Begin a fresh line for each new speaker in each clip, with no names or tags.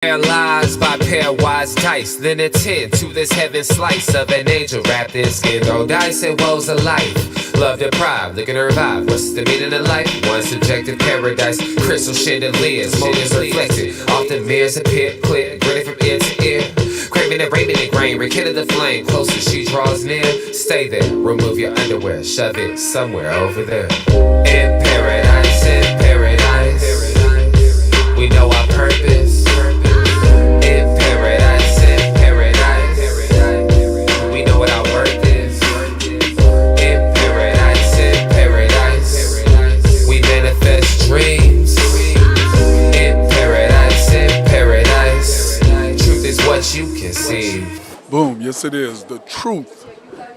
Paralyzed by pairwise dice, then attend to this heaven slice of an angel wrapped in skin. Throw dice and woes of life. Love deprived, looking to revive. What's the meaning of life? One subjective paradise. Crystal chandeliers, motives reflected. Often mirrors appear clear, grinning from ear to ear. Craving and raving and grain, rekindle the flame. Closer she draws near. Stay there, remove your underwear, shove it somewhere over there. In paradise, we know our purpose. In paradise, we know what our worth is. In paradise, we manifest dreams. In paradise, truth is what you can see.
Boom, yes it is. The truth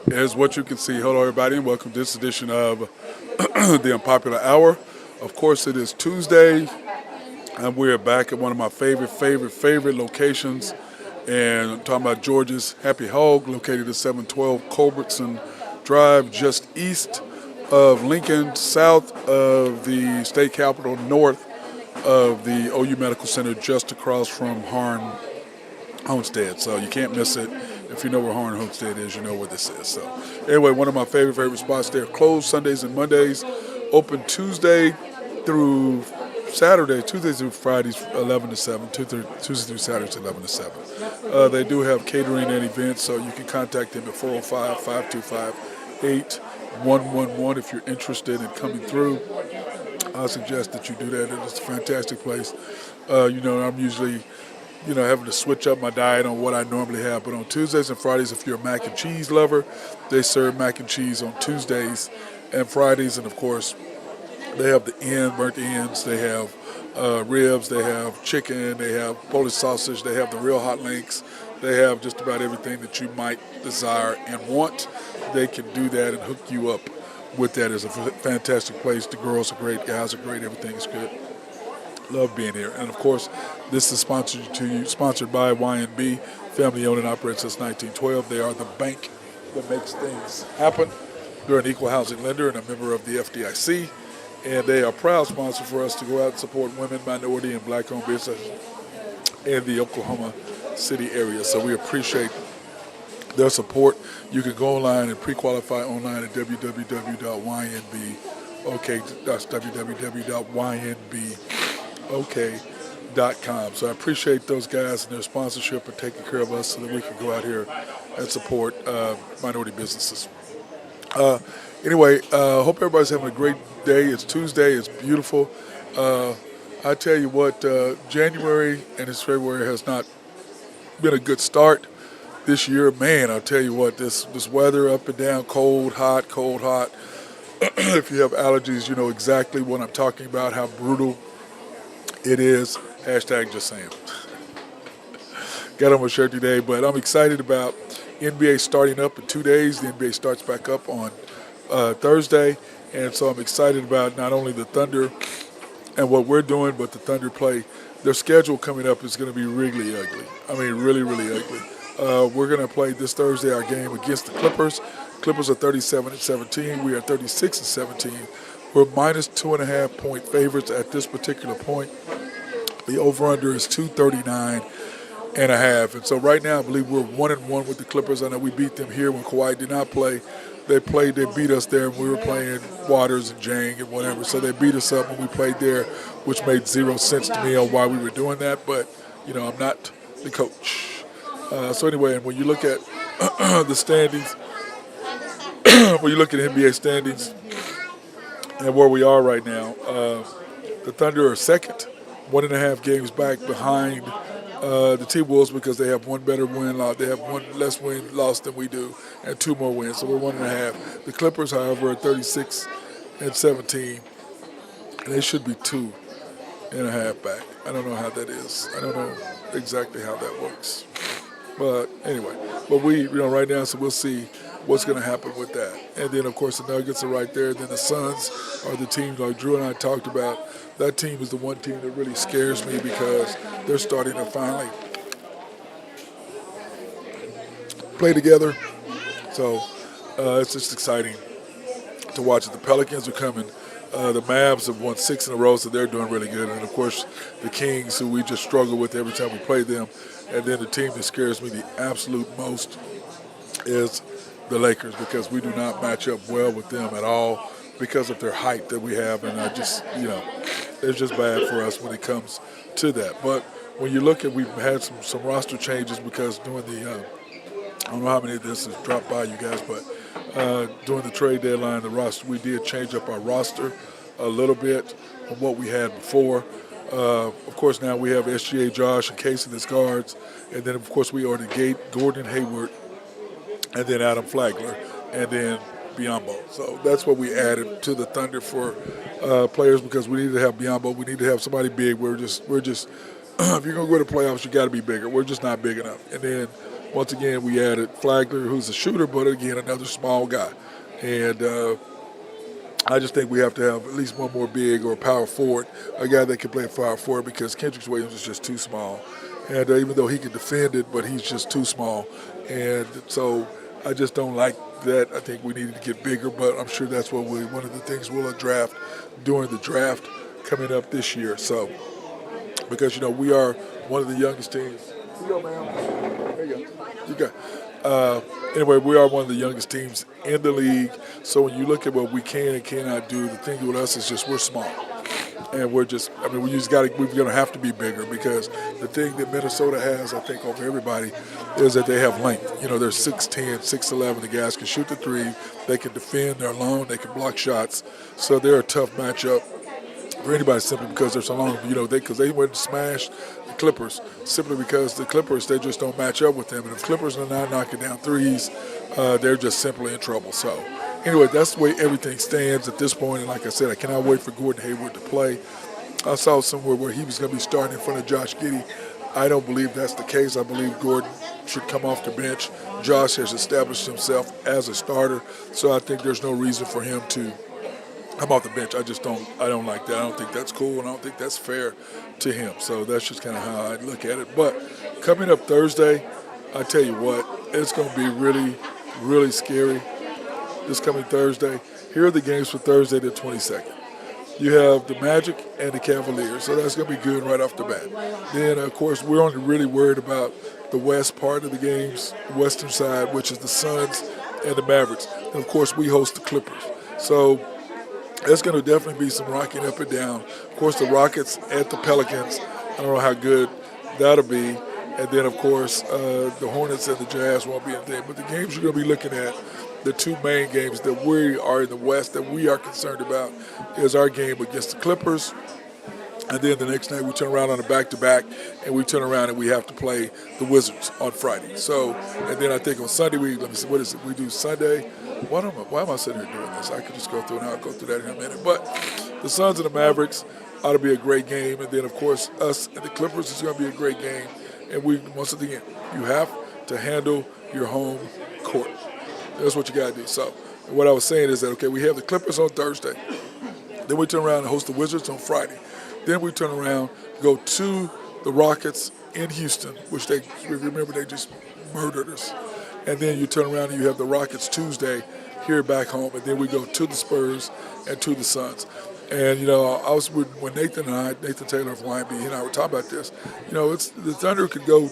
is what you can see. Hello everybody and welcome to this edition of the Unpopular Hour. Of course it is Tuesday. And we're back at one of my favorite locations. And I'm talking about Georgia's Happy Hog, located at 712 Culbertson Drive, just east of Lincoln, south of the state capitol, north of the OU Medical Center, just across from Harn Homestead. So you can't miss it. If you know where Harn Homestead is, you know where this is. So anyway, one of my favorite spots there. Closed Sundays and Mondays, open Tuesday through Saturday, Tuesdays through Fridays, 11 to 7, Tuesdays through Saturdays, 11 to 7. They do have catering and events, so you can contact them at 405-525-8111 if you're interested in coming through. I suggest that you do that. It's a fantastic place. I'm usually, having to switch up my diet on what I normally have, but on Tuesdays and Fridays, if you're a mac and cheese lover, they serve mac and cheese on Tuesdays and Fridays, and of course, they have the burnt ends, they have ribs, they have chicken, they have Polish sausage, they have the real hot links, they have just about everything that you might desire and want. They can do that and hook you up with that. It's a fantastic place. The girls are great, guys are great, everything is good. Love being here. And of course, this is sponsored by YNB, family owned and operated since 1912. They are the bank that makes things happen. They're an equal housing lender and a member of the FDIC. And they are a proud sponsor for us to go out and support women, minority, and black-owned businesses in the Oklahoma City area. So we appreciate their support. You can go online and pre-qualify online at www.ynbok.com. So I appreciate those guys and their sponsorship and taking care of us so that we can go out here and support minority businesses. Anyway, hope everybody's having a great day. It's Tuesday. It's beautiful. I tell you what, January and it's February has not been a good start this year. Man, I'll tell you what, this weather up and down, cold, hot. If you have allergies, you know exactly what I'm talking about, how brutal it is. Hashtag just saying. Got on my shirt today, but I'm excited about NBA starting up in 2 days. The NBA starts back up on Thursday, and so I'm excited about not only the Thunder and what we're doing, but the Thunder play. Their schedule coming up is going to be really ugly. I mean, really ugly. We're going to play this Thursday our game against the Clippers. Clippers are 37-17. We are 36-17. We're minus 2.5 point favorites at this particular point. The over/under is 239.5. And so right now, I believe we're 1-1 with the Clippers. I know we beat them here when Kawhi did not play. They beat us there, and we were playing Waters and Jang and whatever. So they beat us up when we played there, which made zero sense to me on why we were doing that. But, I'm not the coach. So anyway, and when you look at the standings, when you look at NBA standings and where we are right now, the Thunder are second, 1.5 games back behind the T-Wolves because they have one better win loss. They have one less win loss than we do and 2 more wins, so we're 1.5. The Clippers, however, are 36-17, and they should be 2.5 back. I don't know how that is. I don't know exactly how that works. But anyway, we, right now, so we'll see what's going to happen with that. And then, of course, the Nuggets are right there. Then the Suns are the team like Drew and I talked about. That team is the one team that really scares me because they're starting to finally play together. So it's just exciting to watch it. The Pelicans are coming The Mavs have won 6 in a row, so they're doing really good. And, of course, the Kings, who we just struggle with every time we play them. And then the team that scares me the absolute most is the Lakers, because we do not match up well with them at all because of their height that we have. And it's just bad for us when it comes to that. But when you look at, we've had some roster changes because during the I don't know how many of this has dropped by you guys, but during the trade deadline, we did change up our roster a little bit from what we had before. Of course, now we have SGA Josh and Casey as guards, and then of course we ordered Gordon Hayward, and then Adam Flagler, and then Biyombo. So that's what we added to the Thunder for players, because we need to have Biyombo. We need to have somebody big. We're just if you're gonna go to the playoffs, you got to be bigger. We're just not big enough. And then once again, we added Flagler, who's a shooter, but again, another small guy. And I just think we have to have at least one more big or power forward, a guy that can play power forward, because Kendrick Williams is just too small. And even though he can defend it, but he's just too small. And so I just don't like that. I think we needed to get bigger, but I'm sure that's what one of the things we'll draft during the draft coming up this year. So, because, we are one of the youngest teams. Here you go, ma'am. There you go. You got. Anyway, we are one of the youngest teams in the league. So when you look at what we can and cannot do, the thing with us is just we're small. And we're going to have to be bigger, because the thing that Minnesota has, I think, over everybody is that they have length. They're 6'10", 6'11". The guys can shoot the three. They can defend. They're long. They can block shots. So they're a tough matchup for anybody, simply because they're so long. Because they went and smashed the Clippers, simply because the Clippers, they just don't match up with them. And if Clippers are not knocking down threes, they're just simply in trouble. So anyway, that's the way everything stands at this point. And like I said, I cannot wait for Gordon Hayward to play. I saw somewhere where he was going to be starting in front of Josh Giddey. I don't believe that's the case. I believe Gordon should come off the bench. Josh has established himself as a starter, so I think there's no reason for him to come off the bench. I don't like that. I don't think that's cool, and I don't think that's fair to him. So that's just kind of how I look at it. But coming up Thursday, I tell you what, it's going to be really, really scary this coming Thursday. Here are the games for Thursday the 22nd. You have the Magic and the Cavaliers, so that's going to be good right off the bat. Then, of course, we're only really worried about the west part of the games, the western side, which is the Suns and the Mavericks. And, of course, we host the Clippers. So there's going to definitely be some rocking up and down. Of course, the Rockets at the Pelicans, I don't know how good that'll be. And then, of course, the Hornets and the Jazz won't be in there. But the games you're going to be looking at, the two main games that we are in the West that we are concerned about, is our game against the Clippers. And then the next night we turn around on a back-to-back, and we turn around and we have to play the Wizards on Friday. So, and then I think on Sunday, what is it? We do Sunday. Why am I sitting here doing this? I could just go through, and I'll go through that in a minute. But the Suns and the Mavericks ought to be a great game. And then, of course, us and the Clippers is going to be a great game. And once again, you have to handle your home court. That's what you got to do. So what I was saying is that, okay, we have the Clippers on Thursday. Then we turn around and host the Wizards on Friday. Then we turn around, go to the Rockets in Houston, which remember they just murdered us. And then you turn around and you have the Rockets Tuesday here back home. And then we go to the Spurs and to the Suns. And, I was when Nathan Taylor of YB, he and I were talking about this. It's the Thunder could go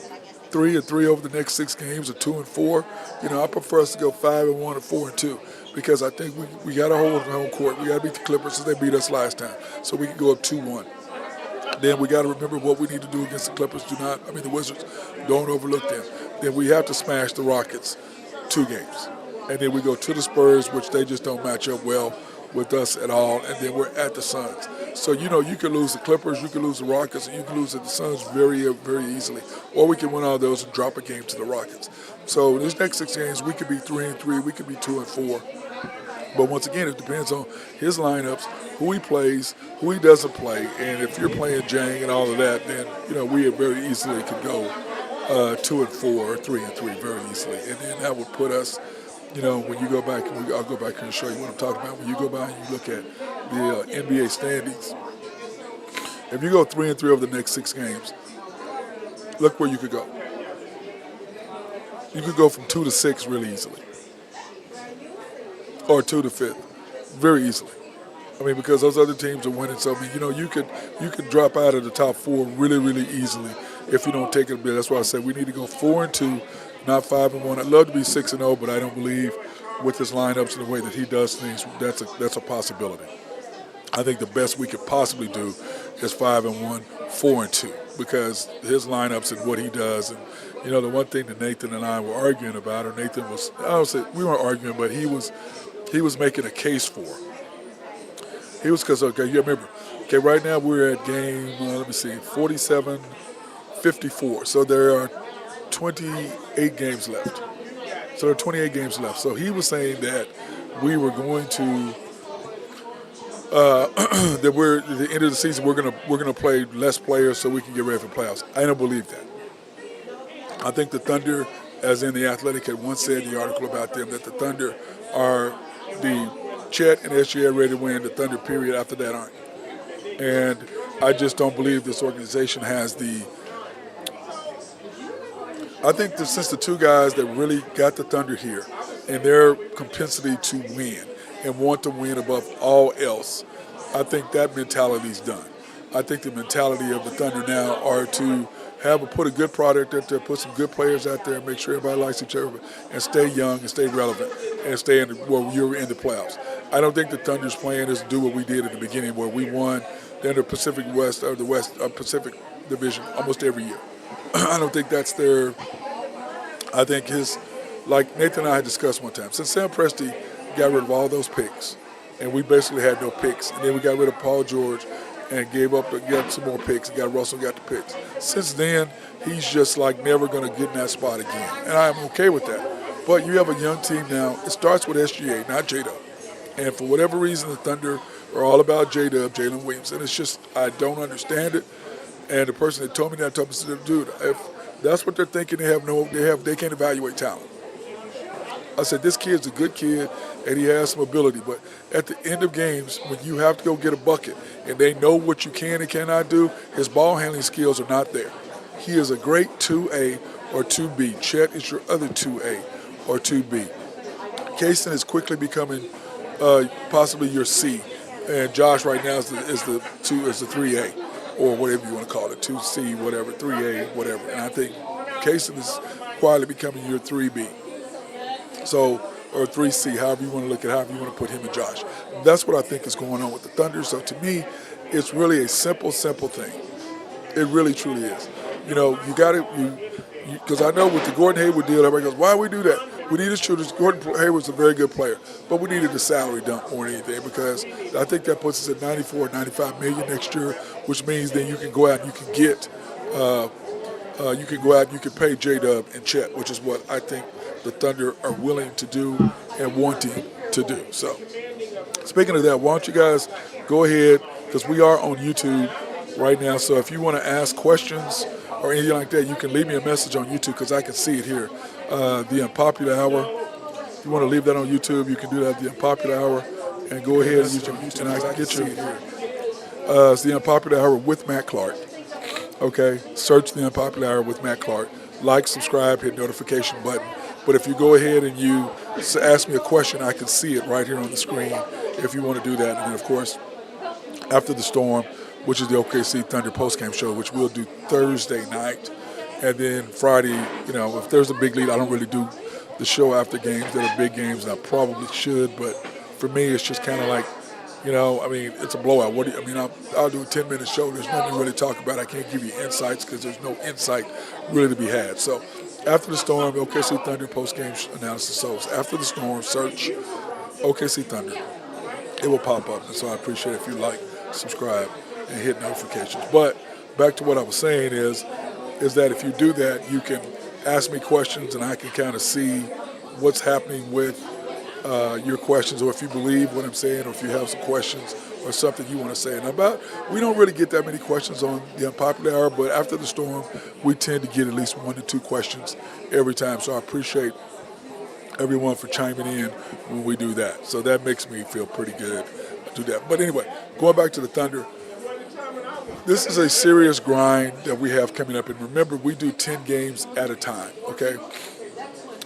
3-3 over the next 6 games, or 2-4. I prefer us to go 5-1 or 4-2, because I think we got to hold the home court. We got to beat the Clippers since they beat us last time, so we can go up 2-1. Then we got to remember what we need to do against the Clippers. The Wizards. Don't overlook them. Then we have to smash the Rockets 2 games, and then we go to the Spurs, which they just don't match up well with us at all, and then we're at the Suns. So, you can lose the Clippers, you can lose the Rockets, and you can lose the Suns very, very easily. Or we can win all those and drop a game to the Rockets. So these next 6 games, we could be 3-3, we could be 2-4. But once again, it depends on his lineups, who he plays, who he doesn't play. And if you're playing Jang and all of that, then, we very easily could go 2-4 or 3-3 very easily. And then that would put us, when you go back, I'll go back here and show you what I'm talking about. When you go by and you look at the NBA standings, if you go 3-3 over the next 6 games, look where you could go. You could go from 2 to 6 really easily, or 2 to 5th very easily. I mean, because those other teams are winning. So I mean, you could drop out of the top four really, really easily if you don't take it. That's why I said we need to go 4-2, not 5-1. I'd love to be 6-0, but I don't believe with his lineups and the way that he does things, that's a possibility. I think the best we could possibly do is 5-1, 4-2, because his lineups and what he does. And the one thing that Nathan and I were arguing about, or Nathan was, I don't say we weren't arguing, but he was making a case for. He was because you remember, right now we're at game 47-54. So there are 28 games left. So he was saying that we were going to that we're at the end of the season we're gonna play less players so we can get ready for playoffs. I don't believe that. I think the Thunder, as in the Athletic had once said in the article about them, that the Thunder are the Chet and SGA ready to win. The Thunder, period. After that, aren't. And I just don't believe this organization has the. I think that since the two guys that really got the Thunder here and their propensity to win and want to win above all else, I think that mentality's done. I think the mentality of the Thunder now are to put a good product out there, put some good players out there, make sure everybody likes each other, and stay young and stay relevant and stay you're in the playoffs. I don't think the Thunder's plan is to do what we did at the beginning, where we won the Pacific West or the West Pacific Division almost every year. I don't think that's their. I think like Nathan and I had discussed one time, since Sam Presti got rid of all those picks, and we basically had no picks, and then we got rid of Paul George and got some more picks, and got Russell got the picks. Since then, he's just like never going to get in that spot again, and I'm okay with that. But you have a young team now. It starts with SGA, not J-Dub. And for whatever reason, the Thunder are all about J-Dub, Jalen Williams, and it's just I don't understand it. And the person that told me that told me, dude, if that's what they're thinking, they can't evaluate talent. I said, this kid's a good kid, and he has some ability. But at the end of games, when you have to go get a bucket, and they know what you can and cannot do, his ball handling skills are not there. He is a great 2A or 2B. Chet is your other 2A or 2B. Kaysen is quickly becoming possibly your C, and Josh right now is the 3A or whatever you want to call it, 2C, whatever, 3A, whatever. And I think Kaysen is quietly becoming your 3B. So, or 3C, however you want to look at it, however you want to put him and Josh. That's what I think is going on with the Thunder. So to me, it's really a simple thing. It really, truly is. You got to, because I know with the Gordon Hayward deal, everybody goes, why do we do that? We needed shooters. Gordon Hayward's a very good player, but we needed a salary dump more than anything, because I think that puts us at 94, 95 million next year, which means then you can go out and you can get, you can pay J-Dub and Chet, which is what I think the Thunder are willing to do and wanting to do. So, speaking of that, why don't you guys go ahead, because we are on YouTube right now, so if you want to ask questions or anything like that, you can leave me a message on YouTube, because I can see it here. The Unpopular Hour. If you want to leave that on YouTube, you can do that at the Unpopular Hour, and go ahead and use your YouTube, and I can get you here. It's the Unpopular Hour with Matt Clark. Okay, search the Unpopular Hour with Matt Clark. Like, subscribe, hit notification button. But if you go ahead and you ask me a question, I can see it right here on the screen if you want to do that. And then, of course, after the storm, which is the OKC Thunder postgame show, which we'll do Thursday night. And then Friday, if there's a big lead, I don't really do the show after games that are big games, and I probably should. But for me, it's just kind of like, it's a blowout. I'll do a 10-minute show. There's nothing to really talk about. I can't give you insights because there's no insight really to be had. So after the storm, OKC Thunder postgame analysis. So after the storm, search OKC Thunder. It will pop up. And so I appreciate it if you like, subscribe, and hit notifications. But back to what I was saying is that if you do that, you can ask me questions, and I can kind of see what's happening with your questions, or if you believe what I'm saying, or if you have some questions or something you want to say. And we don't really get that many questions on the Unpopular Hour, but after the storm, we tend to get at least 1 to 2 questions every time. So I appreciate everyone for chiming in when we do that. So that makes me feel pretty good to do that. But anyway, going back to the Thunder, this is a serious grind that we have coming up. And remember, we do 10 games at a time, okay?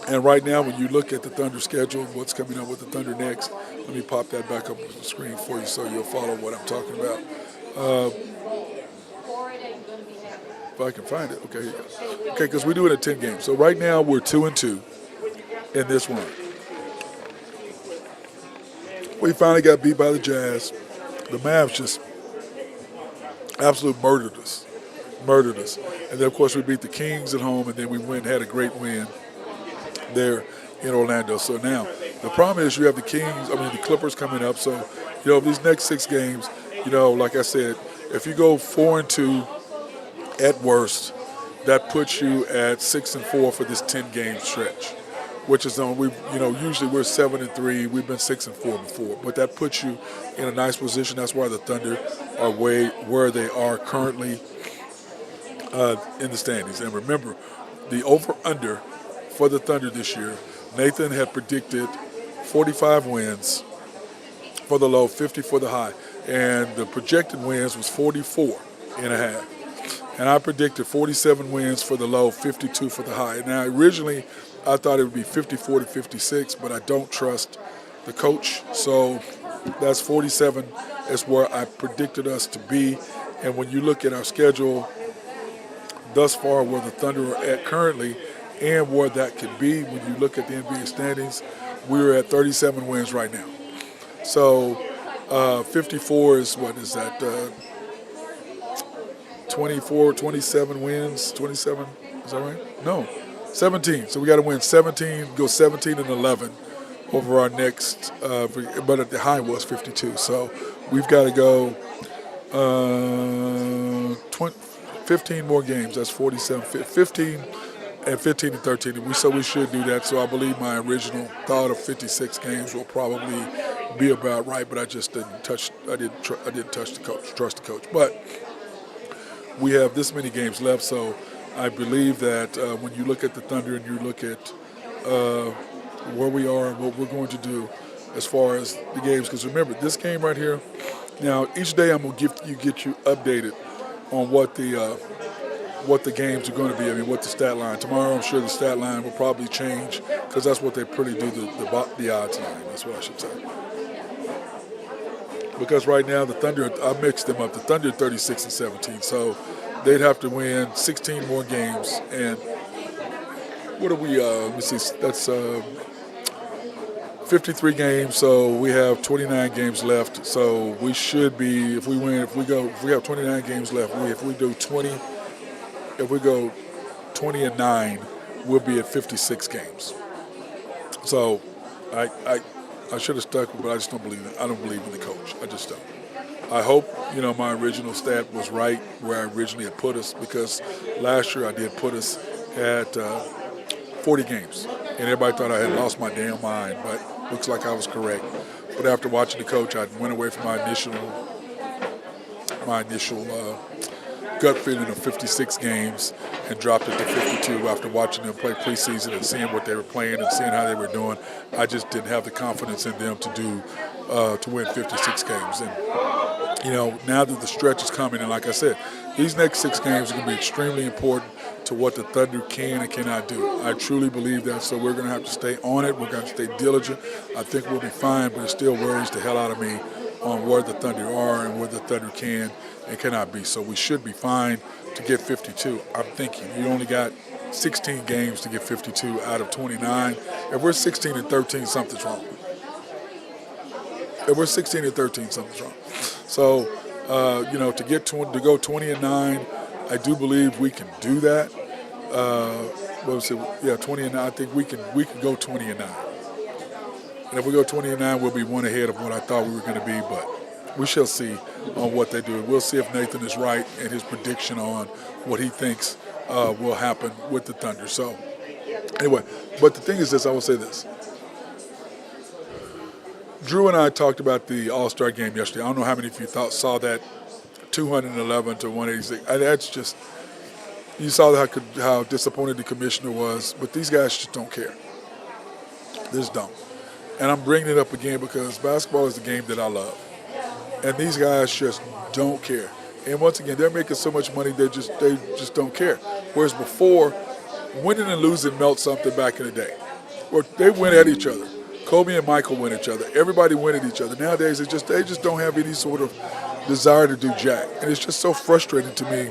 And right now, when you look at the Thunder schedule, what's coming up with the Thunder next, let me pop that back up on the screen for you so you'll follow what I'm talking about. If I can find it. Okay, here you go. Okay, because we do it in 10 games. So right now, we're 2-2 in this run. We finally got beat by the Jazz. The Mavs just absolutely murdered us. And then, of course, we beat the Kings at home, and then we had a great win there in Orlando. So now the problem is you have the Clippers coming up. So, these next 6 games, like I said, if you go 4-2 at worst, that puts you at 6-4 for this 10-game stretch, which is usually we're 7-3. We've been 6-4 before, but that puts you in a nice position. That's why the Thunder are way where they are currently in the standings. And remember, the over/under for the Thunder this year, Nathan had predicted 45 wins for the low, 50 for the high, and the projected wins was 44.5. And I predicted 47 wins for the low, 52 for the high. Now, originally, I thought it would be 54 to 56, but I don't trust the coach. So that's 47 is where I predicted us to be. And when you look at our schedule thus far, where the Thunder are at currently and where that could be, when you look at the NBA standings, we're at 37 wins right now. So 54 is, what is that, 27 wins, 27, is that right? No, 17. So we got to win 17, go 17-11 over our next, but at the high was 52. So we've got to go 15 more games. That's 47, 15 and 15 and 13. So we should do that. So I believe my original thought of 56 games will probably be about right, but I just didn't touch the coach, trust the coach. But we have this many games left, so I believe that when you look at the Thunder and you look at where we are and what we're going to do as far as the games, because remember, this game right here, now each day I'm going to get you updated on what the games are going to be. I mean, what the stat line. Tomorrow I'm sure the stat line will probably change because that's what they pretty do, the odds line. That's what I should say. Because right now the Thunder, I mixed them up. The Thunder 36-17, so they'd have to win 16 more games. And what are we? Let me see. That's 53 games. So we have 29 games left. So we should be, if we have 29 games left. If we go 20-9, we'll be at 56 games. So I should have stuck with it, but I just don't believe it. I don't believe in the coach. I just don't. I hope, my original stat was right where I originally had put us, because last year I did put us at 40 games. And everybody thought I had lost my damn mind, but looks like I was correct. But after watching the coach, I went away from my initial gut feeling of 56 games and dropped it to 52 after watching them play preseason and seeing what they were playing and seeing how they were doing. I just didn't have the confidence in them to win 56 games. And now that the stretch is coming, and like I said, these next 6 games are going to be extremely important to what the Thunder can and cannot do. I truly believe that, so we're going to have to stay on it. We're going to stay diligent. I think we'll be fine, but it still worries the hell out of me on where the Thunder are and where the Thunder can and cannot be. So we should be fine to get 52. I'm thinking you only got 16 games to get 52 out of 29. If we're 16-13, something's wrong. If we're 16-13, something's wrong. So, to go 20-9, I do believe we can do that. 20-9. I think we can go 20-9. And if we go 20-9, we'll be one ahead of what I thought we were going to be. But we shall see on what they do. We'll see if Nathan is right in his prediction on what he thinks will happen with the Thunder. So, anyway, but the thing is this, I will say this. Drew and I talked about the All-Star game yesterday. I don't know how many of you saw that 211 to 186. That's just, you saw how disappointed the commissioner was, but these guys just don't care. They just don't. And I'm bringing it up again because basketball is the game that I love. And these guys just don't care. And once again, they're making so much money, they just don't care. Whereas before, winning and losing meant something back in the day. or they went at each other. Kobe and Michael went at each other. Everybody went at each other. Nowadays, they just don't have any sort of desire to do jack, and it's just so frustrating to me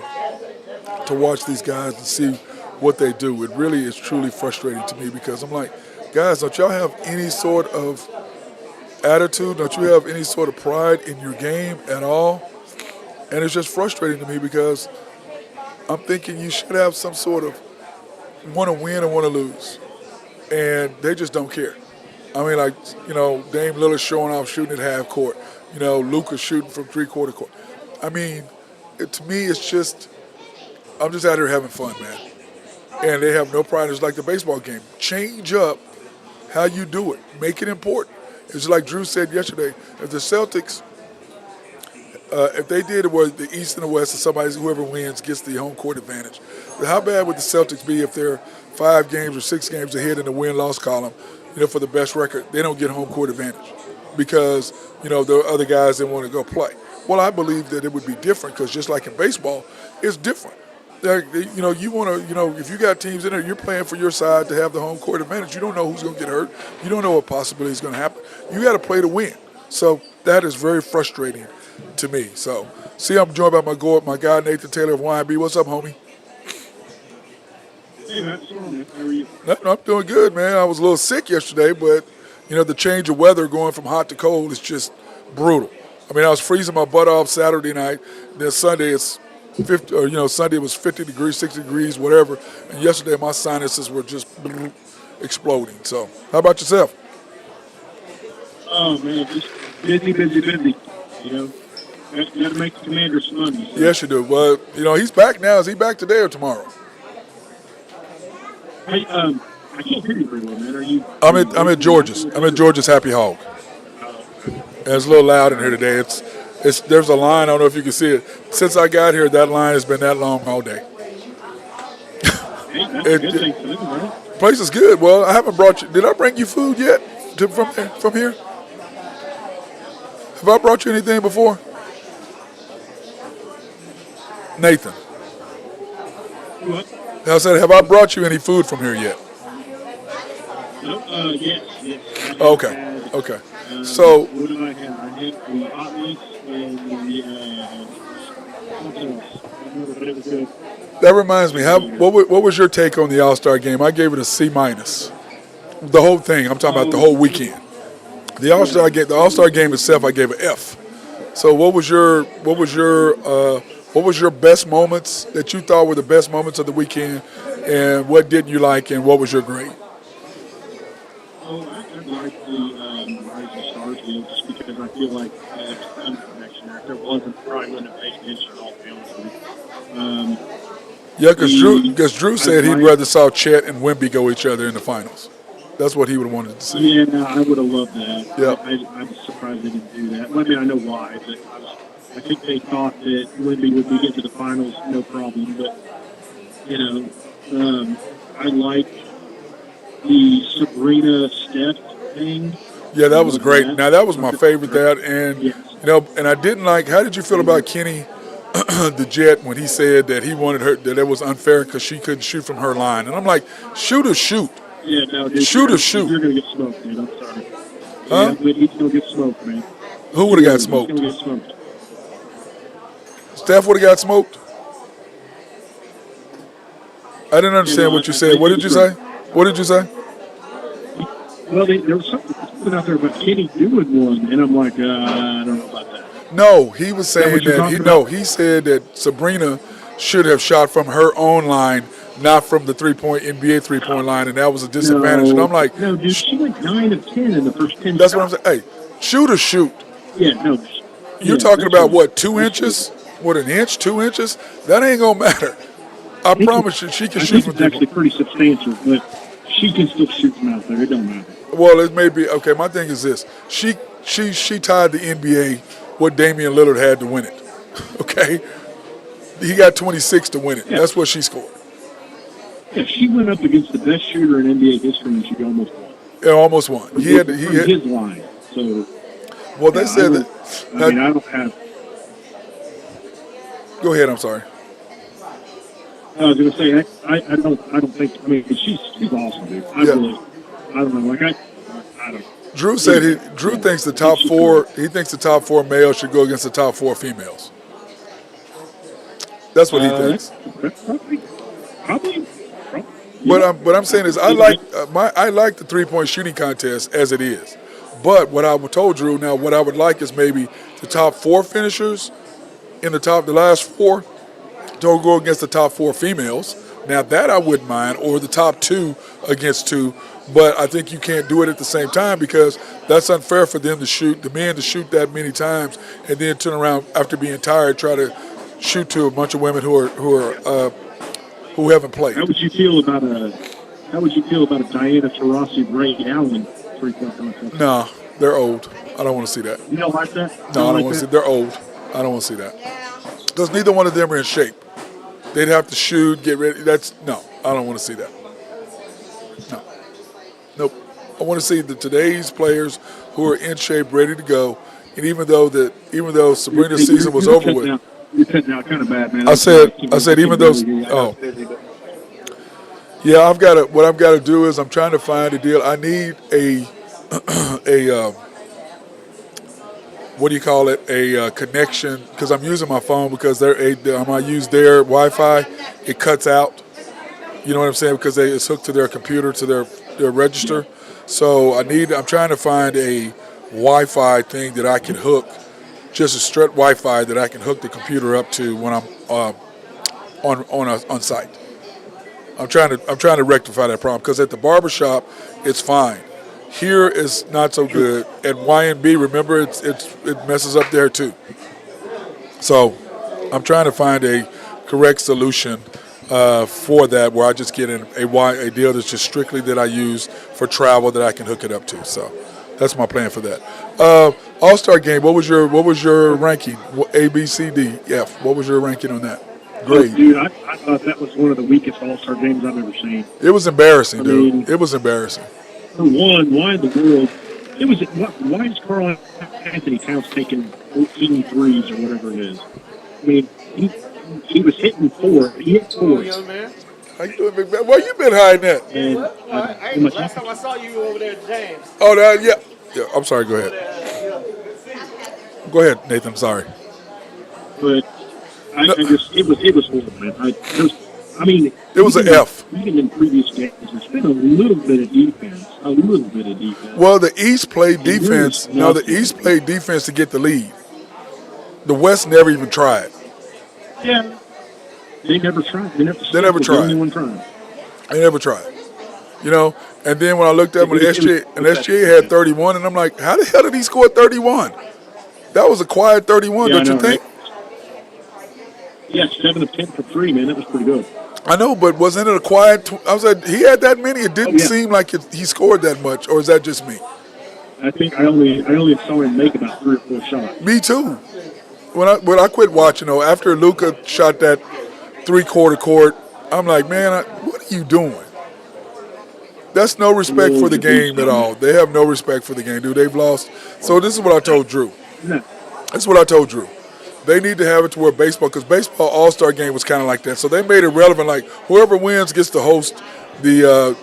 to watch these guys and see what they do. It really is truly frustrating to me because I'm like, guys, don't y'all have any sort of attitude? Don't you have any sort of pride in your game at all? And it's just frustrating to me because I'm thinking you should have some sort of want to win and want to lose. And they just don't care. I mean, like, Dame Lillard showing off shooting at half court. Luka shooting from three-quarter court. I mean, to me, it's just, I'm just out here having fun, man. And they have no pride. It's like the baseball game. Change up how you do it. Make it important. It's like Drew said yesterday. If the Celtics, if they did it where the East and the West, and whoever wins gets the home court advantage, how bad would the Celtics be if they're 5 games or 6 games ahead in the win-loss column, for the best record? They don't get home court advantage because, the other guys didn't want to go play. Well, I believe that it would be different because just like in baseball, it's different. You want to, if you got teams in there, you're playing for your side to have the home court advantage. You don't know who's going to get hurt. You don't know what possibility is going to happen. You got to play to win. So that is very frustrating to me. So, see, I'm joined by my guy Nathan Taylor of YB. What's up, homie?
Hey, man. How are you?
Nothing, I'm doing good, man. I was a little sick yesterday, but, the change of weather going from hot to cold is just brutal. I mean, I was freezing my butt off Saturday night. Then Sunday it's 50, Sunday was 50 degrees, 60 degrees, whatever. And yesterday my sinuses were just exploding. So, how about yourself?
Oh, man, just busy. Got to make the Commander some money. So.
Yes, you do. Well, he's back now. Is he back today or tomorrow?
Hey, I can't hear you very well, man. Are you?
I'm at George's. I'm at George's Happy Hog. And it's a little loud in here today. There's a line. I don't know if you can see it. Since I got here, that line has been that long all day.
Hey, that's a good thing for them, right?
Place is good. Well, I haven't brought you. Did I bring you food yet from here? Have I brought you anything before? Nathan.
What?
I said, have I brought you any food from here yet?
No, yes.
Okay. So.
What did I have? I had the hot mix and something else. I don't know, but it was good.
That reminds me. What was your take on the All-Star game? I gave it a C-. The whole thing. I'm talking about the whole weekend. The All-Star game itself, I gave an F. So what was your best moments that you thought were the best moments of the weekend, and what didn't you like, and what was your grade?
Oh, I like the Rising Stars deal just because I feel like there's some connection there. If there wasn't, probably wouldn't have paid attention at all, to be honest with you.
Yeah, because Drew said he'd rather saw Chet and Wemby go each other in the finals. That's what he would have wanted to see.
Yeah, no, I would have loved that.
Yep.
I was surprised they didn't do that. Well, I mean, I know why, but I think they thought that Wemby would get to the finals, no problem. But, I like the Sabrina Steph thing.
Yeah, that was great. Now, that was my favorite, and,
yes.
And I didn't like, how did you feel about Kenny, the Jet, when he said that he wanted her, that it was unfair because she couldn't shoot from her line? And I'm like, shoot or shoot.
Yeah, no, dude,
shoot or shoot.
You're going to get smoked, dude. I'm sorry.
Huh?
Yeah, he's going to get smoked, man.
Who would have got smoked?
He's going to get smoked.
Steph would have got smoked? I didn't understand what you said. What did you say? What did you say?
Well, there was something out there about Kenny doing one, and I'm like, I don't know about that.
No, he was saying
that
he said that Sabrina should have shot from her own line, not from the NBA three-point line, and that was a disadvantage. And I'm like,
no, dude, she went 9 of 10 in the first 10
That's
shots.
what I'm saying. Hey, shoot or shoot.
Yeah, no.
You're talking about what, 2 inches? What, an inch, 2 inches? That ain't gonna matter. I promise you, she can shoot from
people. It's actually pretty substantial, but she can still shoot from out there. It don't matter.
Well, it may be okay. My thing is this: she tied the NBA what Damian Lillard had to win it. Okay, he got 26 to win it.
Yeah.
That's what she scored.
Yeah, she went up against the best shooter in NBA history, and she almost won.
Yeah, almost won. He had
his line. So,
well, they said that.
I mean, I don't have.
Go ahead. I'm sorry.
I was going to say I don't think. I mean, she's awesome, dude. I I don't know. Like I don't.
Drew said Drew thinks the top four. He thinks the top four males should go against the top four females. That's what he thinks.
Probably.
What I'm saying is I like the 3-point shooting contest as it is. But what I told Drew now, what I would like is maybe the top four finishers in the last four don't go against the top four females. Now that I wouldn't mind, or the top two against two. But I think you can't do it at the same time because that's unfair for them to shoot, the men to shoot that many times and then turn around after being tired, try to shoot to a bunch of women who haven't played.
How would you feel about a Diana Taurasi, Ray Allen 3-point contest?
No, they're old. I don't want to see that.
You don't like that?
No, I don't want to see. They're old. I don't want to see that because neither one of them are in shape. They'd have to shoot, get ready. I don't want to see that. No, nope. I want to see today's players who are in shape, ready to go. And even though Sabrina's season was over with.
You're cutting out kind of bad, man.
I said even though. Oh. Yeah, what I've got to do is I'm trying to find a deal. I need a connection because I'm using my phone because I use their Wi-Fi. It cuts out. You know what I'm saying? Because it's hooked to their computer, to their register. So I'm trying to find a Wi-Fi thing that I can hook, just a straight Wi-Fi that I can hook the computer up to when I'm on site. I'm trying to rectify that problem because at the barbershop it's fine. Here is not so good. At Y&B, remember it messes up there too. So I'm trying to find a correct solution for that where I just get a deal that's just strictly that I use for travel that I can hook it up to. So that's my plan for that. All-Star game. What was your ranking? A, B, C, D, F. What was your ranking on that? Grade.
Dude, I thought that was one of the weakest All-Star games I've ever seen.
It was embarrassing, dude. It was embarrassing.
For one, why in the world? Why is Karl Anthony Towns taking 14 threes or whatever it is? I mean, he was hitting four. He hit four.
Young man. How you doing, big man? Where you been hiding at?
And,
last time I saw you over there at James.
Oh, yeah. I'm sorry. Go ahead. Go ahead, Nathan. Sorry.
But it was horrible, man.
It was an F.
Even in previous games, there's been a little bit of defense.
Well, the East played defense. No, the East played defense to get the lead. The West never even tried.
Yeah. They never tried. They never tried.
They never tried. You know, and then when I looked up when SGA had 31, and I'm like, how the hell did he score 31? That was a quiet 31, don't you think?
Right? Yeah, 7 of 10 for 3, man. That was pretty good.
I know, but wasn't it a quiet? I was like, he had that many. It didn't seem like he scored that much, or is that just me?
I think I only saw him make about 3 or 4 shots.
Me too. When I quit watching, though, after Luka shot that three-quarter court, I'm like, man, what are you doing? That's no respect for the game at all. They have no respect for the game, dude. They've lost. So this is what I told Drew. That's what I told Drew. They need to have it to where baseball, because baseball All-Star game was kind of like that. So they made it relevant. Like whoever wins gets to host the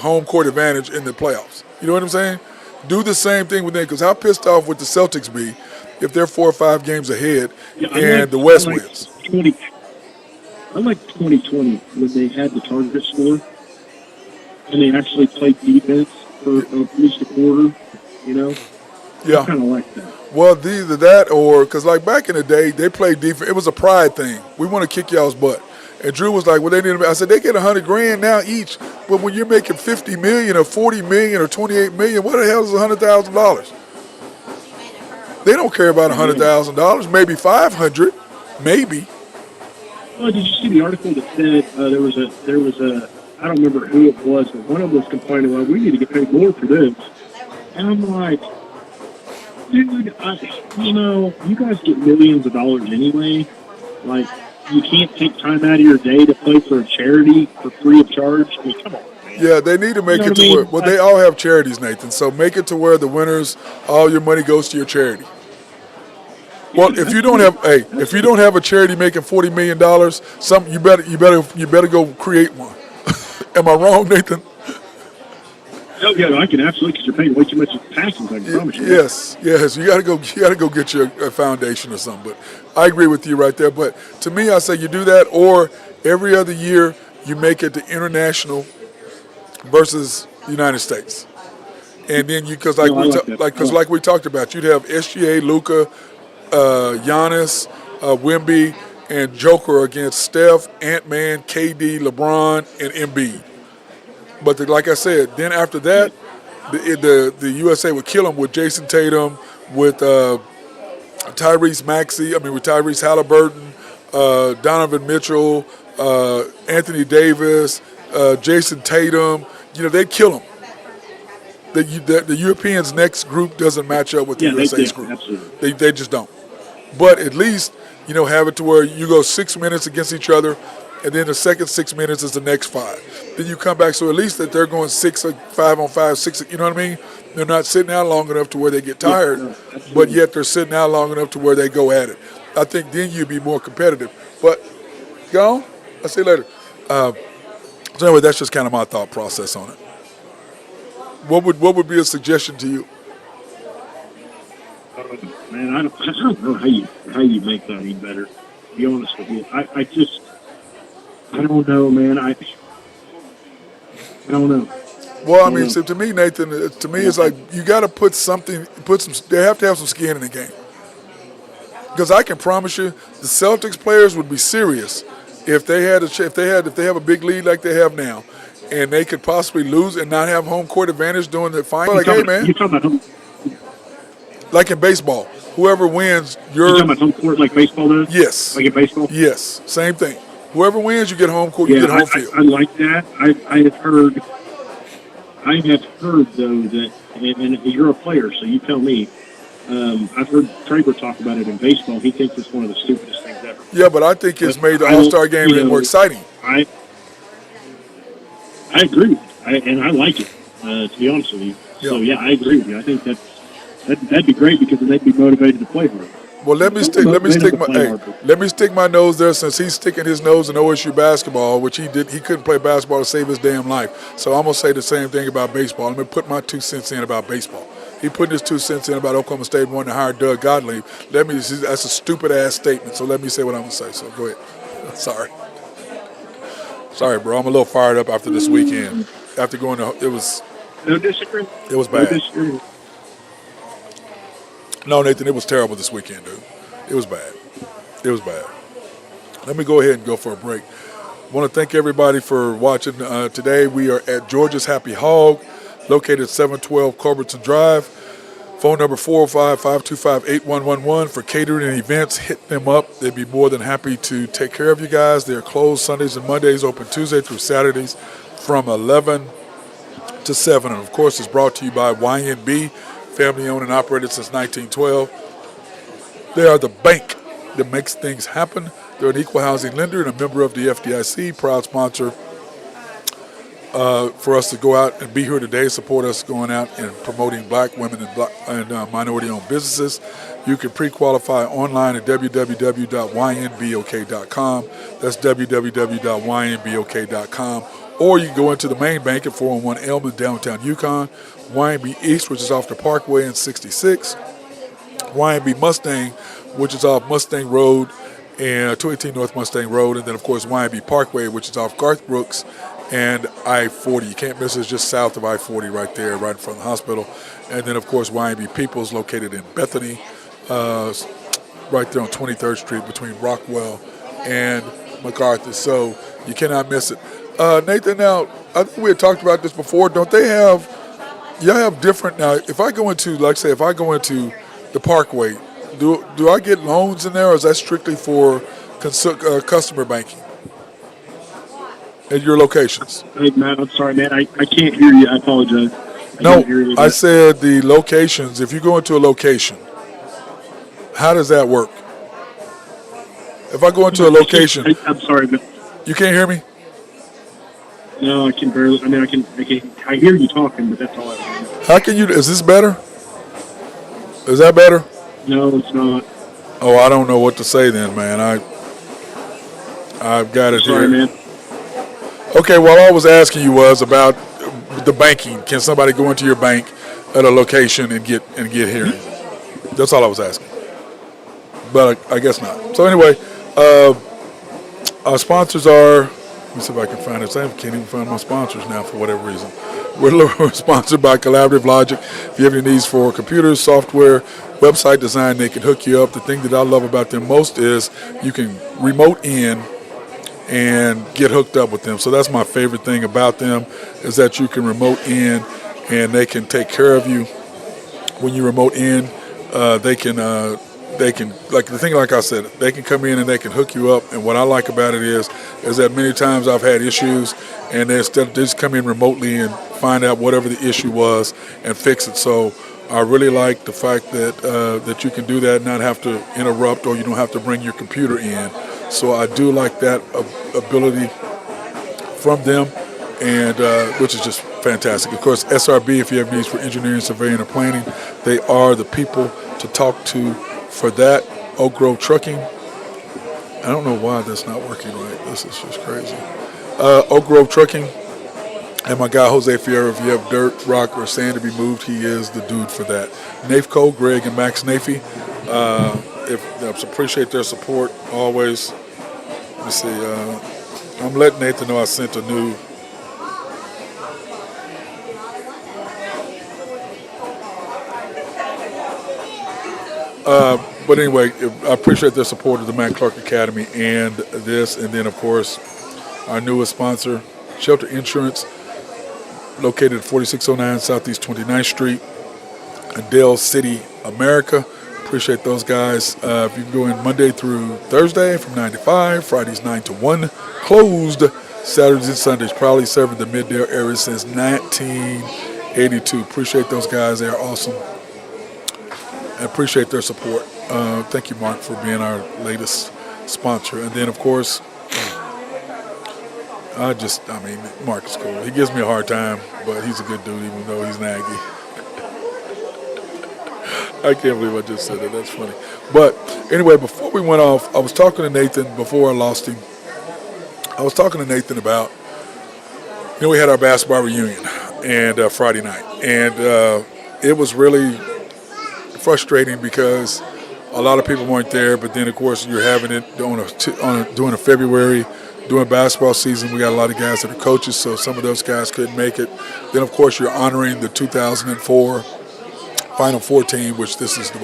home court advantage in the playoffs. You know what I'm saying? Do the same thing with them, because how pissed off would the Celtics be if they're 4 or 5 games ahead and the West wins?
I like 2020 when they had the target score and they actually played defense for at least a quarter. You know?
Yeah.
I kind of like that.
Well, either that or, because like back in the day, they played defense. It was a pride thing. We want to kick y'all's butt. And Drew was like, well, they need. I said, they get $100,000 now each. But when you're making $50 million or $40 million or $28 million, what the hell is $100,000? They don't care about $100,000. Maybe $500, maybe.
Well, did you see the article that said there was a I don't remember who it was, but one of them was complaining, well, we need to get paid more for this. And I'm like, dude, you guys get millions of dollars anyway. Like, you can't take time out of your day to play for a charity for free of charge. I mean, come on, man.
Yeah, they need to make it to where, well, they all have charities, Nathan. So make it to where the winners, all your money goes to your charity. Well, if you don't have a charity making $40 million, you better go create one. Am I wrong, Nathan?
Oh yeah, I can absolutely because you're paying way too much in taxes. I can promise you.
Yes, yes. You got to go get your a foundation or something. But I agree with you right there. But to me, I say you do that, or every other year you make it the international versus United States, and then you because
No, I like that.
like we talked about, you'd have SGA, Luka, Giannis, Wemby, and Joker against Steph, Ant-Man, KD, LeBron, and Embiid. But like I said, then after that, the USA would kill them with Jason Tatum, with with Tyrese Halliburton, Donovan Mitchell, Anthony Davis, Jason Tatum. They'd kill them. The Europeans' next group doesn't match up with the USA's group.
Absolutely.
They just don't. But at least, have it to where you go 6 minutes against each other, and then the second 6 minutes is the next 5. Then you come back, so at least that they're going 5-on-5, 6. You know what I mean? They're not sitting out long enough to where they get tired, but yet they're sitting out long enough to where they go at it. I think then you'd be more competitive. But go on. I'll see you later. So anyway, that's just kind of my thought process on it. What would be a suggestion to you?
Man, I don't know how you make that any better. To be honest with you, I don't know, man. I don't know.
Well, I mean, so to me, Nathan, it's like you got to put some. They have to have some skin in the game. Because I can promise you, the Celtics players would be serious if they have a big lead like they have now, and they could possibly lose and not have home court advantage during the final. Like, hey, man,
you're talking about home.
Like in baseball, whoever wins,
you're talking about home court like baseball does.
Yes.
Like in baseball.
Yes, same thing. Whoever wins, you get home court. You get home field.
I like that. I have heard though that, and you're a player, so you tell me. I've heard Traber talk about it in baseball. He thinks it's one of the stupidest things ever.
Yeah, but I think it's made the All-Star game more exciting.
I agree, and I like it. To be honest with you, so yeah, I agree with you. I think that'd be great because then they'd be motivated to play hard.
Well, let me stick my nose there since he's sticking his nose in OSU basketball, which he did. He couldn't play basketball to save his damn life. So I'm gonna say the same thing about baseball. Let me put my 2 cents in about baseball. He put his 2 cents in about Oklahoma State wanting to hire Doug Gottlieb. That's a stupid ass statement. So let me say what I'm gonna say. So go ahead. Sorry, bro. I'm a little fired up after this weekend. After going to it was.
No disagreement.
It was bad.
No disagreement.
No, Nathan, it was terrible this weekend, dude. It was bad. It was bad. Let me go ahead and go for a break. I want to thank everybody for watching today. We are at Georgia's Happy Hog, located at 712 Culbertson Drive. Phone number 405-525-8111 for catering and events. Hit them up. They'd be more than happy to take care of you guys. They're closed Sundays and Mondays, open Tuesday through Saturdays from 11 to 7. And, of course, it's brought to you by YNB, family owned and operated since 1912. They are the bank that makes things happen. They're an equal housing lender and a member of the FDIC, proud sponsor for us to go out and be here today, support us going out and promoting black women and minority-owned businesses. You can pre-qualify online at www.ynbok.com. That's www.ynbok.com. Or you can go into the main bank at 401 Elm in downtown Yukon, YNB East, which is off the Parkway in 66, YNB Mustang, which is off Mustang Road and 218 North Mustang Road, and then, of course, YNB Parkway, which is off Garth Brooks and I-40. You can't miss it. It's just south of I-40 right there, right in front of the hospital. And then, of course, YNB Peoples located in Bethany, right there on 23rd Street between Rockwell and MacArthur. So you cannot miss it. Nathan, now, I think we had talked about this before. Don't they have, y'all have different, now, if I go into the Parkway, do I get loans in there, or is that strictly for customer banking at your locations?
Hey, Matt, I'm sorry, man. I can't hear you. I apologize.
I said the locations. If you go into a location, how does that work? If I go into a location.
I'm sorry, but.
You can't hear me?
No, I can barely. I hear you talking, but that's all I hear.
How can you, is this better? Is that better?
No, it's not.
Oh, I don't know what to say then, man. I've got it
Sorry,
here.
Man.
Okay, what I was asking you was about the banking. Can somebody go into your bank at a location and get hearing? That's all I was asking. But I guess not. So anyway, our sponsors are. Let me see if I can find it. I can't even find my sponsors now for whatever reason. We're sponsored by Collaborative Logic. If you have any needs for computers, software, website design, they can hook you up. The thing that I love about them most is you can remote in and get hooked up with them. So that's my favorite thing about them is that you can remote in and they can take care of you. When you remote in, they can like the thing, like I said, they can come in and they can hook you up. And what I like about it is that many times I've had issues and they just come in remotely and find out whatever the issue was and fix it. So I really like the fact that you can do that and not have to interrupt, or you don't have to bring your computer in. So I do like that ability from them, and which is just fantastic. Of course, SRB, if you have needs for engineering, surveying, or planning, they are the people to talk to for that. Oak Grove Trucking. I don't know why that's not working right. This is just crazy. Oak Grove Trucking. And my guy, Jose Fierro, if you have dirt, rock, or sand to be moved, he is the dude for that. Nafco, Greg and Max Nafee, I appreciate their support always. Let me see. I'm letting Nathan know I sent a new. But anyway, I appreciate their support of the Matt Clark Academy and this. And then, of course, our newest sponsor, Shelter Insurance, located at 4609 Southeast 29th Street in Dale City, America. Appreciate those guys. If you can go in Monday through Thursday from 9 to 5, Fridays 9 to 1, closed Saturdays and Sundays, probably serving the Middale area since 1982. Appreciate those guys. They are awesome. I appreciate their support. Thank you, Mark, for being our latest sponsor. And then, of course, Mark is cool. He gives me a hard time, but he's a good dude, even though he's naggy. I can't believe I just said that. That's funny. But anyway, before we went off, I was talking to Nathan before I lost him. I was talking to Nathan about, we had our basketball reunion and Friday night, and it was really frustrating because a lot of people weren't there. But then, of course, you're having it during a February. During basketball season, we got a lot of guys that are coaches, so some of those guys couldn't make it. Then, of course, you're honoring the 2004 Final Four team, which this is the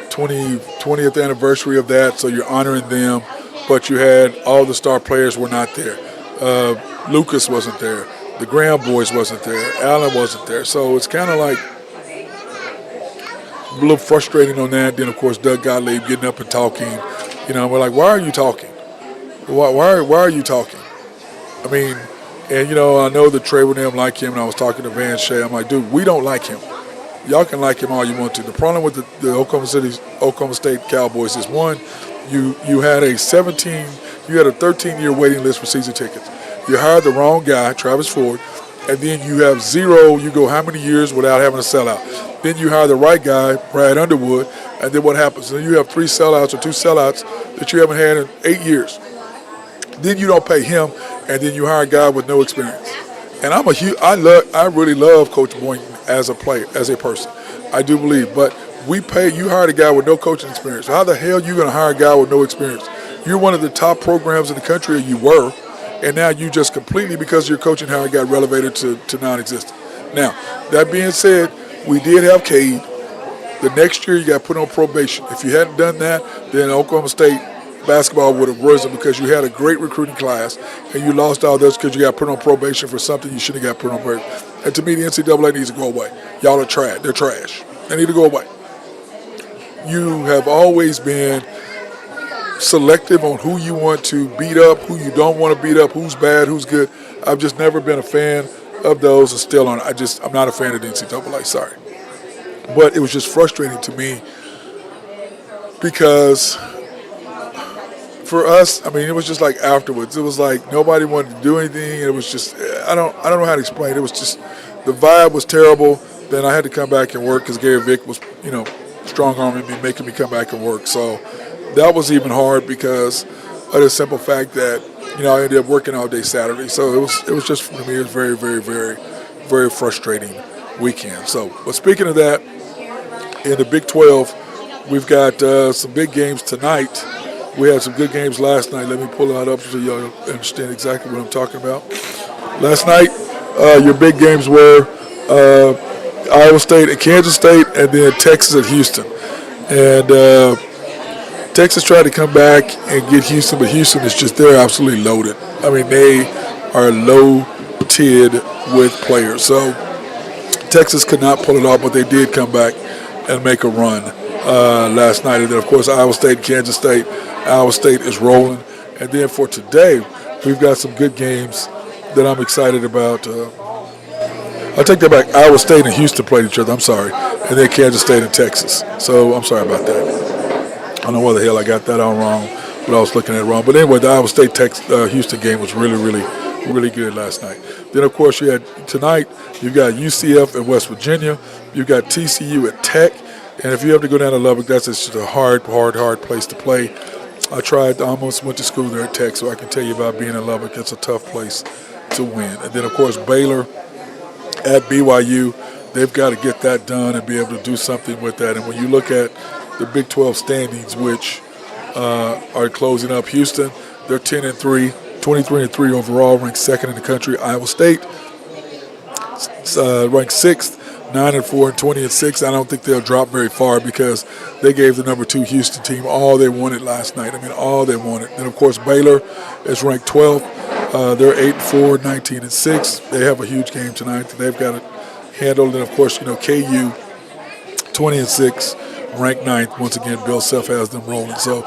20th anniversary of that, so you're honoring them. But you had all the star players were not there. Lucas wasn't there. The Graham boys wasn't there. Allen wasn't there. So it's kind of like a little frustrating on that. Then, of course, Doug Gottlieb getting up and talking. We're like, why are you talking? Why are you talking? I mean, and I know that Trey and them like him, and I was talking to Van Shea. I'm like, dude, we don't like him. Y'all can like him all you want to. The problem with the Oklahoma State Cowboys is, one, you had a 13-year waiting list for season tickets. You hired the wrong guy, Travis Ford, and then you have zero. You go how many years without having a sellout? Then you hire the right guy, Brad Underwood, and then what happens? Then you have 3 sellouts or 2 sellouts that you haven't had in 8 years. Then you don't pay him, and then you hire a guy with no experience. And I really love Coach Boynton as a player, as a person. I do believe, but you hired a guy with no coaching experience. So how the hell are you going to hire a guy with no experience? You're one of the top programs in the country, or you were, and now you just completely, because of your coaching hire, got relegated to non-existent. Now, that being said, we did have Cade. The next year you got put on probation. If you hadn't done that, then Oklahoma State basketball would have risen, because you had a great recruiting class and you lost all this because you got put on probation for something you shouldn't have got put on probation. And to me, the NCAA needs to go away. Y'all are trash. They're trash. They need to go away. You have always been selective on who you want to beat up, who you don't want to beat up, who's bad, who's good. I've just never been a fan of those, and still on. I'm not a fan of the NCAA. Sorry. But it was just frustrating to me because for us, it was just like afterwards. It was like nobody wanted to do anything. It was just, I don't know how to explain it. It was just, the vibe was terrible. Then I had to come back and work because Gary Vick was, strong-arming me, making me come back and work. So that was even hard because of the simple fact that, I ended up working all day Saturday. So it was just, for me, it was very, very, very, very frustrating weekend. So, but speaking of that, in the Big 12, we've got some big games tonight. We had some good games last night. Let me pull that up so y'all understand exactly what I'm talking about. Last night, your big games were Iowa State and Kansas State, and then Texas and Houston. And Texas tried to come back and get Houston, but Houston is just, they're absolutely loaded. I mean, they are loaded with players. So Texas could not pull it off, but they did come back and make a run last night. And then, of course, Iowa State and Kansas State. Iowa State is rolling. And then for today, we've got some good games that I'm excited about. I take that back. Iowa State and Houston played each other. I'm sorry. And then Kansas State and Texas. So I'm sorry about that. I don't know why the hell I got that all wrong, but I was looking at it wrong. But anyway, the Iowa State Houston game was really, really, really good last night. Then, of course, you had tonight, you've got UCF and West Virginia. You've got TCU at Tech. And if you have to go down to Lubbock, that's just a hard place to play. I almost went to school there at Tech, so I can tell you about being in Lubbock. It's a tough place to win. And then, of course, Baylor at BYU. They've got to get that done and be able to do something with that. And when you look at the Big 12 standings, which are closing up, Houston, they're 10-3, 23-3 overall, ranked second in the country. Iowa State ranked sixth, 9-4 and 20-6. I don't think they'll drop very far because they gave the number 2 Houston team all they wanted last night. I mean, all they wanted. And of course, Baylor is ranked 12th. They're 8-4, 19-6. They have a huge game tonight that they've got it handled. And of course, KU 20-6, ranked 9th. Once again, Bill Self has them rolling. So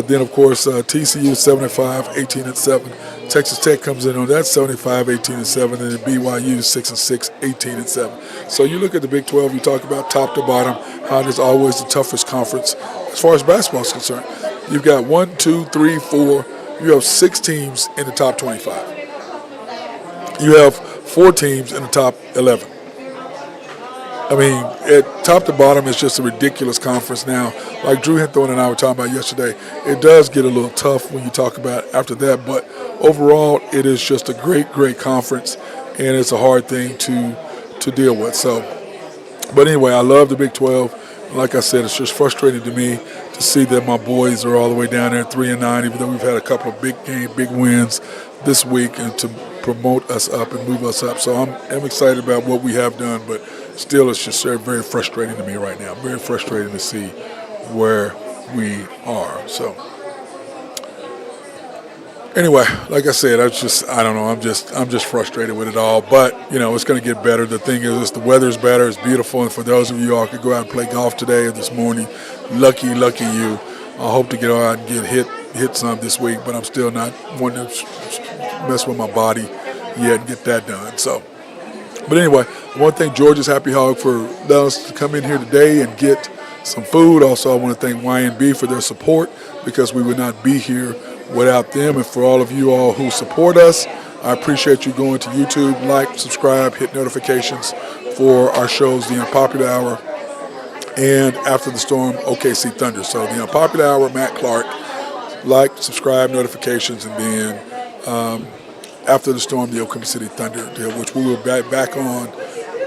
then of course TCU 75, 18-7. Texas Tech comes in on that 75, 18-7, and then BYU 6-6, 18-7. So you look at the Big 12, you talk about top to bottom, how it is always the toughest conference as far as basketball is concerned. You've got 1, 2, 3, 4. You have 6 teams in the top 25. You have 4 teams in the top 11. I mean, at top to bottom, it's just a ridiculous conference now. Like Drew Hinthorn and I were talking about yesterday, it does get a little tough when you talk about after that. But overall, it is just a great, great conference, and it's a hard thing to deal with. So, but anyway, I love the Big 12. Like I said, it's just frustrating to me to see that my boys are all the way down there at 3-9, even though we've had a couple of big wins this week, and to promote us up and move us up. So I'm excited about what we have done, but still, it's just very frustrating to me right now. Very frustrating to see where we are. So, anyway, like I said, I don't know. I'm just frustrated with it all. But it's going to get better. The thing is, the weather's better. It's beautiful. And for those of you all could go out and play golf today or this morning, lucky you. I hope to get out and get hit some this week. But I'm still not wanting to mess with my body yet and get that done. So. But anyway, I want to thank George's Happy Hog for allowing us to come in here today and get some food. Also, I want to thank YNB for their support, because we would not be here without them. And for all of you all who support us, I appreciate you going to YouTube, like, subscribe, hit notifications for our shows, The Unpopular Hour and After the Storm, OKC Thunder. So The Unpopular Hour, Matt Clark, like, subscribe, notifications, and then After the Storm, the Oklahoma City Thunder, which we will be back on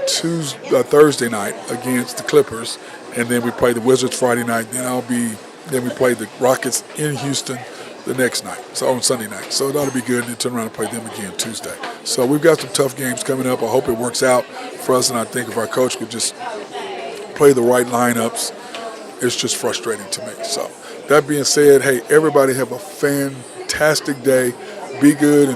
Thursday night against the Clippers, and then we play the Wizards Friday night. Then we play the Rockets in Houston the next night, so on Sunday night. So it ought to be good, and then turn around and play them again Tuesday. So we've got some tough games coming up. I hope it works out for us, and I think if our coach could just play the right lineups, it's just frustrating to me. So that being said, hey, everybody have a fantastic day. Be good.